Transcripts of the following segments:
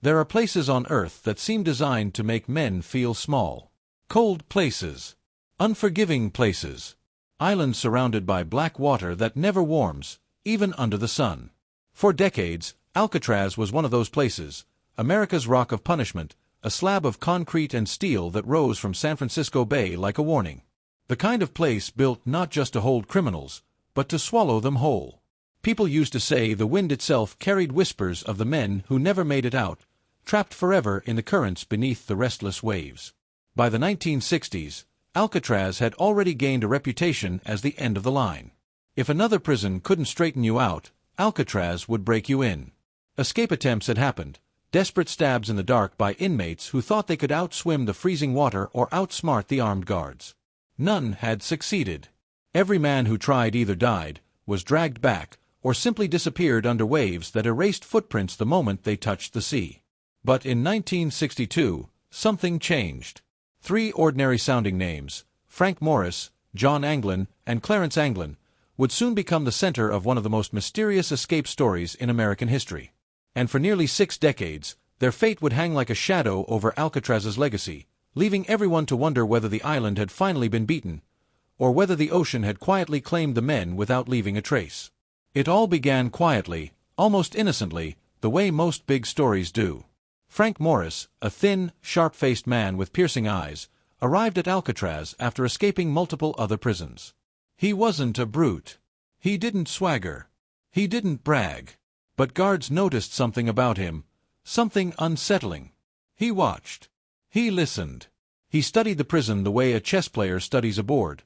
There are places on Earth that seem designed to make men feel small. Cold places. Unforgiving places. Islands surrounded by black water that never warms, even under the sun. For decades, Alcatraz was one of those places, America's rock of punishment, a slab of concrete and steel that rose from San Francisco Bay like a warning. The kind of place built not just to hold criminals, but to swallow them whole. People used to say the wind itself carried whispers of the men who never made it out, trapped forever in the currents beneath the restless waves. By the 1960s, Alcatraz had already gained a reputation as the end of the line. If another prison couldn't straighten you out, Alcatraz would break you in. Escape attempts had happened, desperate stabs in the dark by inmates who thought they could outswim the freezing water or outsmart the armed guards. None had succeeded. Every man who tried either died, was dragged back, or simply disappeared under waves that erased footprints the moment they touched the sea. But in 1962, something changed. 3 ordinary-sounding names, frankmorris, John Anglin, and Clarence Anglin, would soon become the center of one of the most mysterious escape stories in American history. And for nearly 6 decades, their fate would hang like a shadow over Alcatraz's legacy, leaving everyone to wonder whether the island had finally been beaten, or whether the ocean had quietly claimed the men without leaving a trace. It all began quietly, almost innocently, the way most big stories do. Frankmorris, a thin, sharp-faced man with piercing eyes, arrived at Alcatraz after escaping multiple other prisons. He wasn't a brute. He didn't swagger. He didn't brag. But guards noticed something about him, something unsettling. He watched. He listened. He studied the prison the way a chess player studies a board,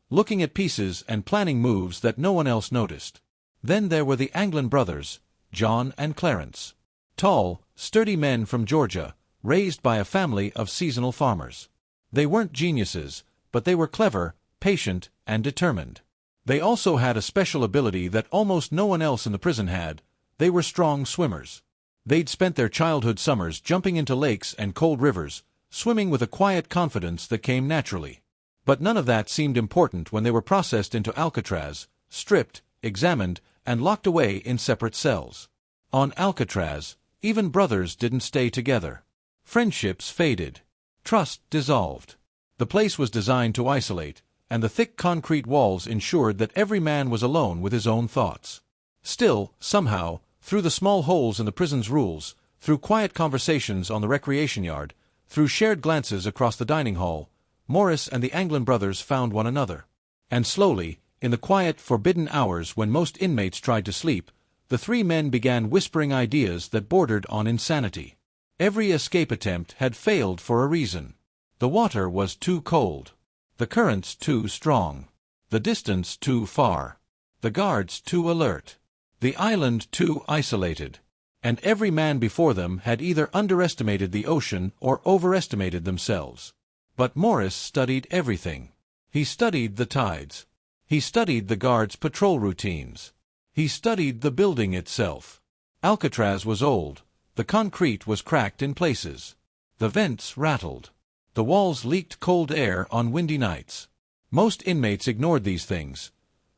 looking at pieces and planning moves that no one else noticed. Then there were the Anglin brothers, John and Clarence. Tall, sturdy men from Georgia, raised by a family of seasonal farmers. They weren't geniuses, but they were clever, patient, and determined. They also had a special ability that almost no one else in the prison had. They were strong swimmers. They'd spent their childhood summers jumping into lakes and cold rivers, swimming with a quiet confidence that came naturally. But none of that seemed important when they were processed into Alcatraz, stripped, examined, and locked away in separate cells. On Alcatraz, even brothers didn't stay together. Friendships faded. Trust dissolved. The place was designed to isolate, and the thick concrete walls ensured that every man was alone with his own thoughts. Still, somehow, through the small holes in the prison's rules, through quiet conversations on the recreation yard, through shared glances across the dining hall, Morris and the Anglin brothers found one another. And slowly, in the quiet, forbidden hours when most inmates tried to sleep, the 3 men began whispering ideas that bordered on insanity. Every escape attempt had failed for a reason. The water was too cold. The currents too strong. The distance too far. The guards too alert. The island too isolated. And every man before them had either underestimated the ocean or overestimated themselves. But Morris studied everything. He studied the tides. He studied the guards' patrol routines. He studied the building itself. Alcatraz was old. The concrete was cracked in places. The vents rattled. The walls leaked cold air on windy nights. Most inmates ignored these things.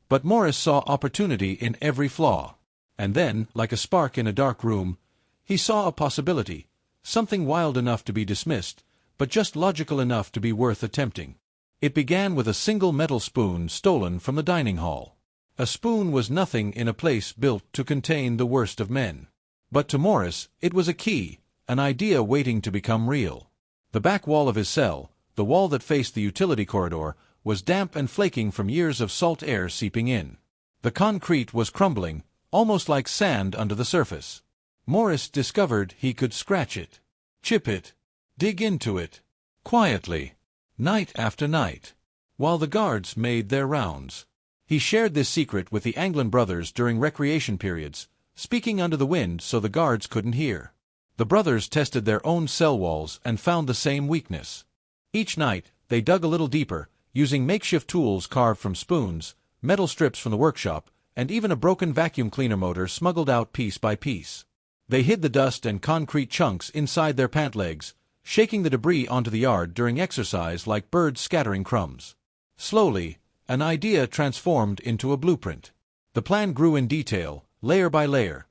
But Morris saw opportunity in every flaw. And then, like a spark in a dark room, he saw a possibility, something wild enough to be dismissed, but just logical enough to be worth attempting. It began with a single metal spoon stolen from the dining hall. A spoon was nothing in a place built to contain the worst of men. But to Morris, it was a key, an idea waiting to become real. The back wall of his cell, the wall that faced the utility corridor, was damp and flaking from years of salt air seeping in. The concrete was crumbling, almost like sand under the surface. Morris discovered he could scratch it, chip it, dig into it, quietly, night after night, while the guards made their rounds. He shared this secret with the Anglin brothers during recreation periods, speaking under the wind so the guards couldn't hear. The brothers tested their own cell walls and found the same weakness. Each night, they dug a little deeper, using makeshift tools carved from spoons, metal strips from the workshop, and even a broken vacuum cleaner motor smuggled out piece by piece. They hid the dust and concrete chunks inside their pant legs, shaking the debris onto the yard during exercise like birds scattering crumbs. Slowly, an idea transformed into a blueprint. The plan grew in detail, layer by layer.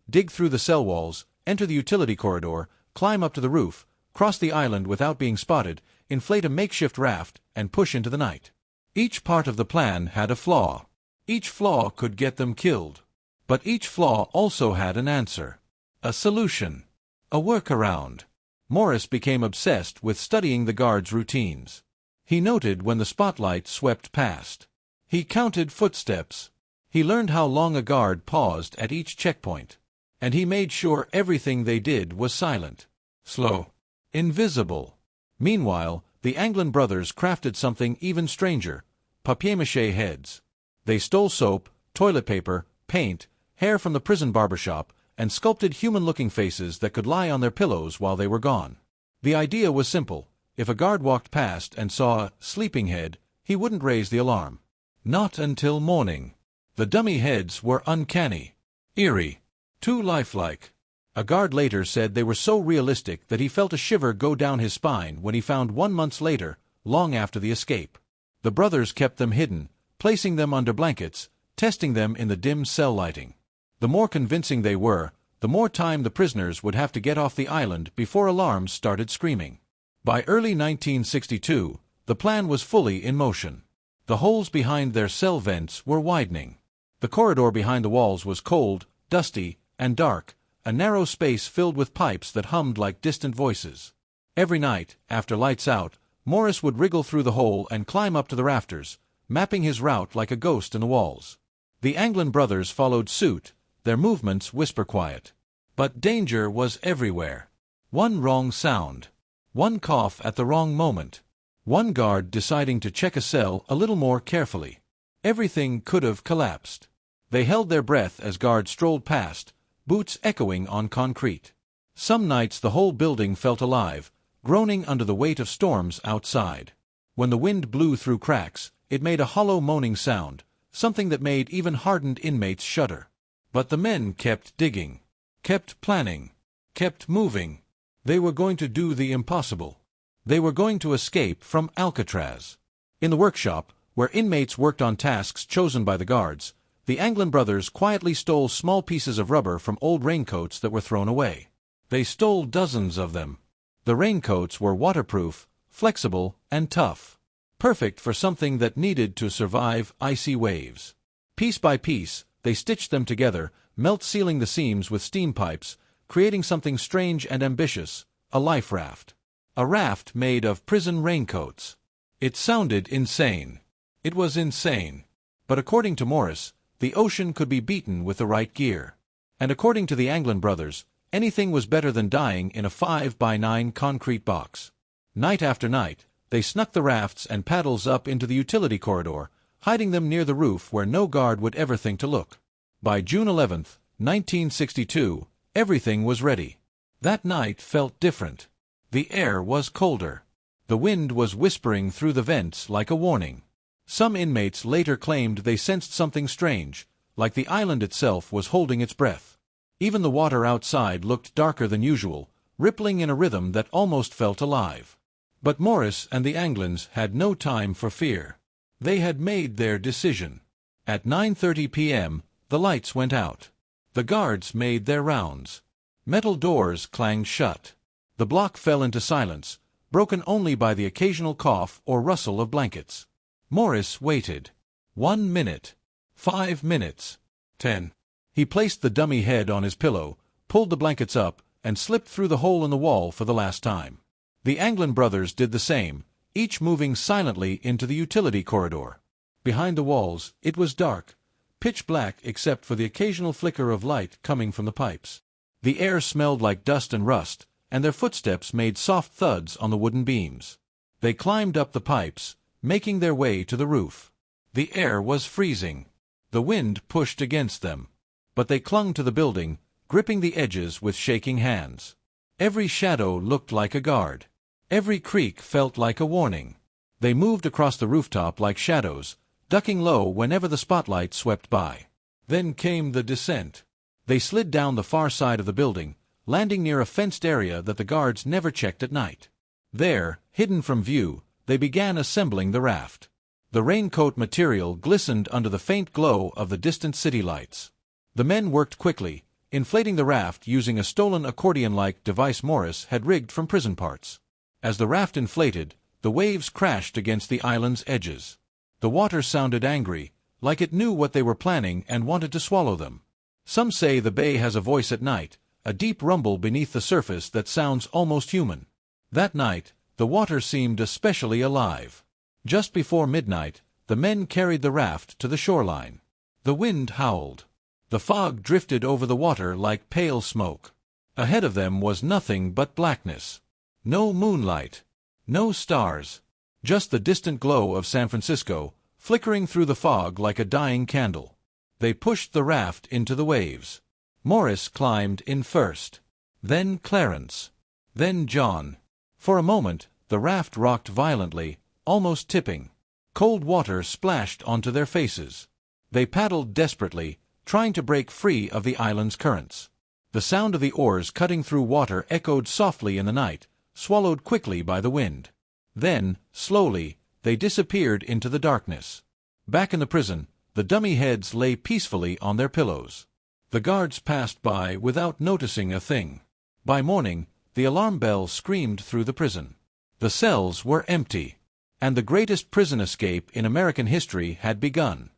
Dig through the cell walls, enter the utility corridor, climb up to the roof, cross the island without being spotted, inflate a makeshift raft, and push into the night. Each part of the plan had a flaw. Each flaw could get them killed. But each flaw also had an answer. A solution. A workaround. Morris became obsessed with studying the guards' routines. He noted when the spotlight swept past. He counted footsteps. He learned how long a guard paused at each checkpoint. And he made sure everything they did was silent, slow, invisible. Meanwhile, the Anglin brothers crafted something even stranger: papier-mâché heads. They stole soap, toilet paper, paint, hair from the prison barbershop, and sculpted human-looking faces that could lie on their pillows while they were gone. The idea was simple. If a guard walked past and saw a sleeping head, he wouldn't raise the alarm. Not until morning. The dummy heads were uncanny, eerie, too lifelike. A guard later said they were so realistic that he felt a shiver go down his spine when he found 1 month later, long after the escape. The brothers kept them hidden, placing them under blankets, testing them in the dim cell lighting. The more convincing they were, the more time the prisoners would have to get off the island before alarms started screaming. By early 1962, the plan was fully in motion. The holes behind their cell vents were widening. The corridor behind the walls was cold, dusty, and dark, a narrow space filled with pipes that hummed like distant voices. Every night, after lights out, Morris would wriggle through the hole and climb up to the rafters, mapping his route like a ghost in the walls. The Anglin brothers followed suit, their movements whisper-quiet. But danger was everywhere. One wrong sound. One cough at the wrong moment. One guard deciding to check a cell a little more carefully. Everything could have collapsed. They held their breath as guards strolled past, boots echoing on concrete. Some nights the whole building felt alive, groaning under the weight of storms outside. When the wind blew through cracks, it made a hollow moaning sound, something that made even hardened inmates shudder. But the men kept digging, kept planning, kept moving. They were going to do the impossible. They were going to escape from Alcatraz. In the workshop, where inmates worked on tasks chosen by the guards, the Anglin brothers quietly stole small pieces of rubber from old raincoats that were thrown away. They stole dozens of them. The raincoats were waterproof, flexible, and tough. Perfect for something that needed to survive icy waves. Piece by piece, they stitched them together, melt-sealing the seams with steam pipes, creating something strange and ambitious, a life raft. A raft made of prison raincoats. It sounded insane. It was insane. But according to Morris, the ocean could be beaten with the right gear. And according to the Anglin brothers, anything was better than dying in a 5x9 concrete box. Night after night, they snuck the rafts and paddles up into the utility corridor, hiding them near the roof where no guard would ever think to look. By June 11, 1962, everything was ready. That night felt different. The air was colder. The wind was whispering through the vents like a warning. Some inmates later claimed they sensed something strange, like the island itself was holding its breath. Even the water outside looked darker than usual, rippling in a rhythm that almost felt alive. But Morris and the Anglins had no time for fear. They had made their decision. At 9:30 p.m., the lights went out. The guards made their rounds. Metal doors clanged shut. The block fell into silence, broken only by the occasional cough or rustle of blankets. Morris waited. 1 minute. 5 minutes. 10. He placed the dummy head on his pillow, pulled the blankets up, and slipped through the hole in the wall for the last time. The Anglin brothers did the same, each moving silently into the utility corridor. Behind the walls, it was dark, pitch black except for the occasional flicker of light coming from the pipes. The air smelled like dust and rust, and their footsteps made soft thuds on the wooden beams. They climbed up the pipes, making their way to the roof. The air was freezing. The wind pushed against them. But they clung to the building, gripping the edges with shaking hands. Every shadow looked like a guard. Every creak felt like a warning. They moved across the rooftop like shadows, ducking low whenever the spotlight swept by. Then came the descent. They slid down the far side of the building, landing near a fenced area that the guards never checked at night. There, hidden from view, they began assembling the raft. The raincoat material glistened under the faint glow of the distant city lights. The men worked quickly, inflating the raft using a stolen accordion-like device Morris had rigged from prison parts. As the raft inflated, the waves crashed against the island's edges. The water sounded angry, like it knew what they were planning and wanted to swallow them. Some say the bay has a voice at night, a deep rumble beneath the surface that sounds almost human. That night, the water seemed especially alive. Just before midnight, the men carried the raft to the shoreline. The wind howled. The fog drifted over the water like pale smoke. Ahead of them was nothing but blackness. No moonlight. No stars. Just the distant glow of San Francisco, flickering through the fog like a dying candle. They pushed the raft into the waves. Morris climbed in first. Then Clarence. Then John. For a moment, the raft rocked violently, almost tipping. Cold water splashed onto their faces. They paddled desperately, trying to break free of the island's currents. The sound of the oars cutting through water echoed softly in the night, swallowed quickly by the wind. Then, slowly, they disappeared into the darkness. Back in the prison, the dummy heads lay peacefully on their pillows. The guards passed by without noticing a thing. By morning, the alarm bell screamed through the prison. The cells were empty, and the greatest prison escape in American history had begun.